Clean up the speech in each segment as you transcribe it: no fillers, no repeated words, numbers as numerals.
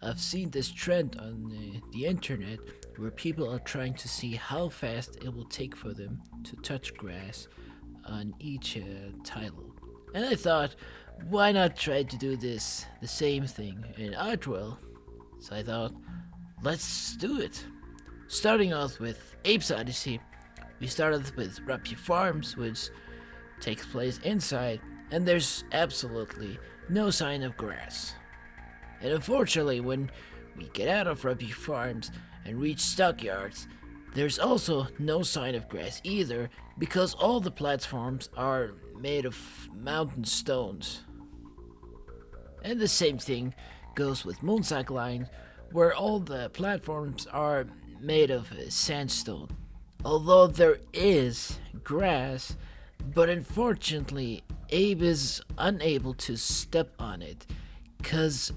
I've seen this trend on the internet where people are trying to see how fast it will take for them to touch grass on each title. And I thought, why not try to do the same thing in Oddworld? So I thought, let's do it. Starting off with Ape's Odyssey, we started with Ruppy Farms, which takes place inside, and there's absolutely no sign of grass. And unfortunately, when we get out of Ruppy Farms and reach Stockyards, there's also no sign of grass either, because all the platforms are made of mountain stones. And the same thing goes with Munch Line, where all the platforms are made of sandstone. Although there is grass, but unfortunately Abe is unable to step on it, cause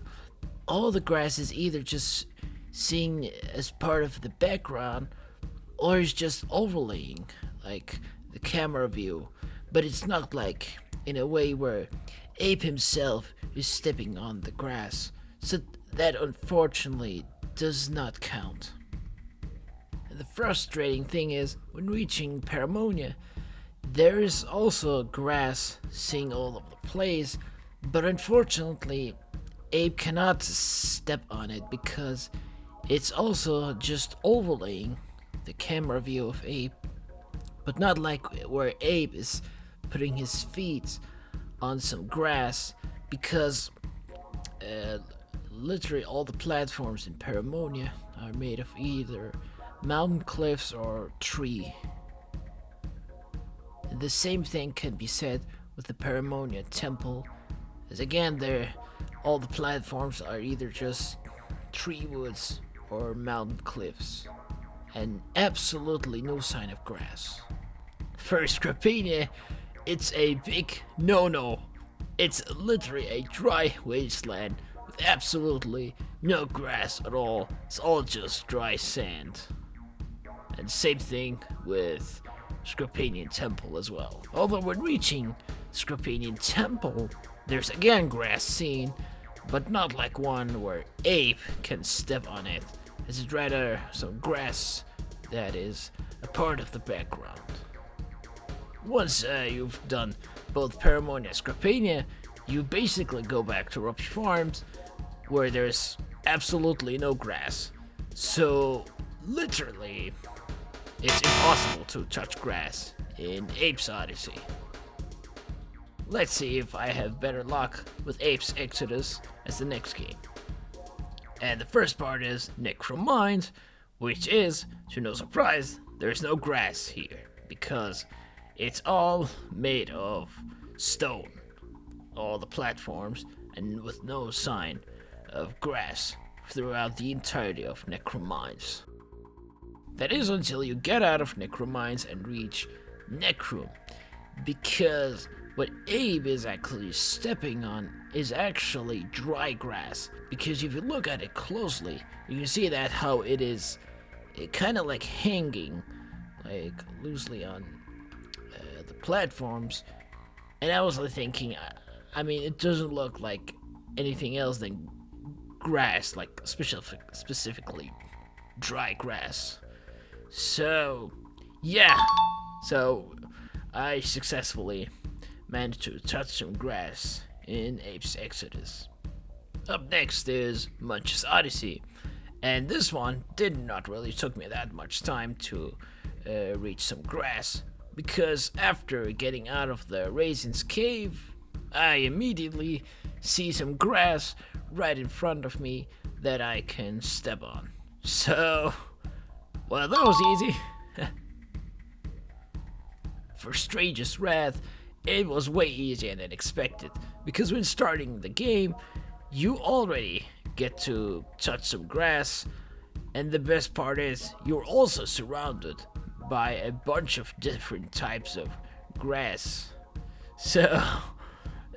all the grass is either just seen as part of the background or is just overlaying, like the camera view, but it's not like in a way where Abe himself is stepping on the grass, so that unfortunately does not count. And the frustrating thing is, when reaching Paramonia, there is also grass seeing all over the place, but unfortunately Abe cannot step on it because it's also just overlaying the camera view of Abe, but not like where Abe is putting his feet on some grass, because literally all the platforms in Paramonia are made of either mountain cliffs or tree. And the same thing can be said with the Paramonia Temple, as again all the platforms are either just tree woods or mountain cliffs, and absolutely no sign of grass. For Scrapenia, it's a big no-no. It's literally a dry wasteland with absolutely no grass at all. It's all just dry sand. And same thing with Scrapanian Temple as well. Although when reaching Scrapanian Temple, there's again grass seen, but not like one where Abe can step on it. It's rather some grass that is a part of the background. Once you've done both Paramonia and Scrapania, you basically go back to Ruppy Farms, where there's absolutely no grass. So, literally, it's impossible to touch grass in Ape's Odyssey. Let's see if I have better luck with Ape's Exodus as the next game. And the first part is Necromines, which is, to no surprise, there's no grass here, because it's all made of stone, all the platforms, and with no sign of grass throughout the entirety of Necromines. That is until you get out of Necromines and reach Necrum, because what Abe is actually stepping on is actually dry grass, because if you look at it closely, you can see that how it is kind of like hanging like loosely on the platforms. And I was like thinking, I mean, it doesn't look like anything else than grass, like specifically dry grass. So yeah, so I successfully managed to touch some grass in Ape's Exodus. Up next is Munch's Odyssey, and this one did not really took me that much time to reach some grass, because after getting out of the Raisin's cave, I immediately see some grass right in front of me that I can step on. So, well, that was easy. For Stranger's Wrath, it was way easier than expected, because when starting the game, you already get to touch some grass, and the best part is you're also surrounded by a bunch of different types of grass. So,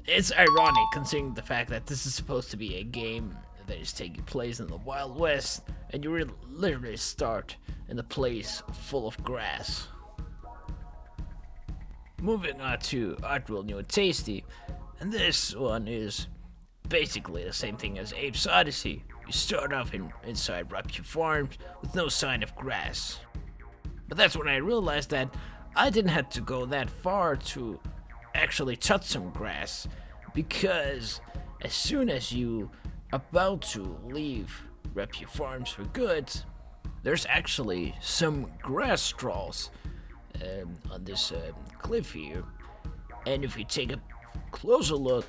it's ironic considering the fact that this is supposed to be a game that is taking place in the Wild West, and you literally start in a place full of grass. Moving on to Oddworld New and Tasty, and this one is basically the same thing as Abe's Odyssey. You start off inside Rapture Farms with no sign of grass. But that's when I realized that I didn't have to go that far to actually touch some grass, because as soon as you about to leave Rapture Farms for good, there's actually some grass straws on this cliff here. And if you take a closer look,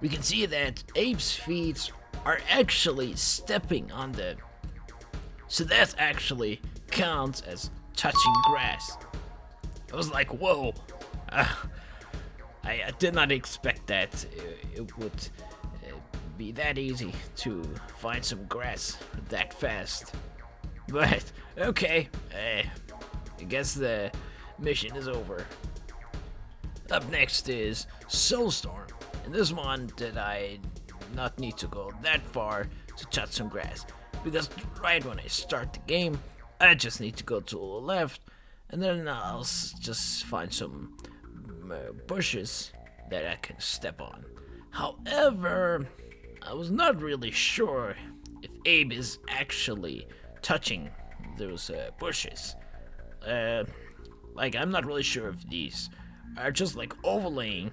we can see that Abe's feet are actually stepping on them. So that actually counts as touching grass. I was like, whoa. I did not expect that it would be that easy to find some grass that fast. But, okay. I guess the mission is over. Up next is Soulstorm. And this one did I not need to go that far to touch some grass, because right when I start the game, I just need to go to the left, and then I'll just find some bushes that I can step on. However, I was not really sure if Abe is actually touching those bushes. Like, I'm not really sure if these are just like overlaying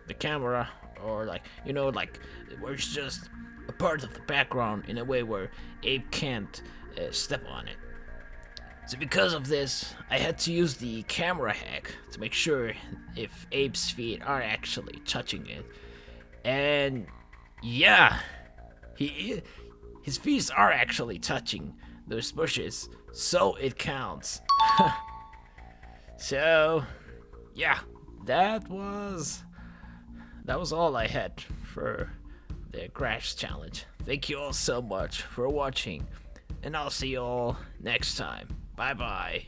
the camera, or like, you know, like where it's just a part of the background in a way where Abe can't step on it. So because of this, I had to use the camera hack to make sure if Abe's feet are actually touching it. And yeah, his feet are actually touching those bushes, so it counts. So yeah, that was all I had for the Crash Challenge. Thank you all so much for watching, and I'll see you all next time. Bye bye.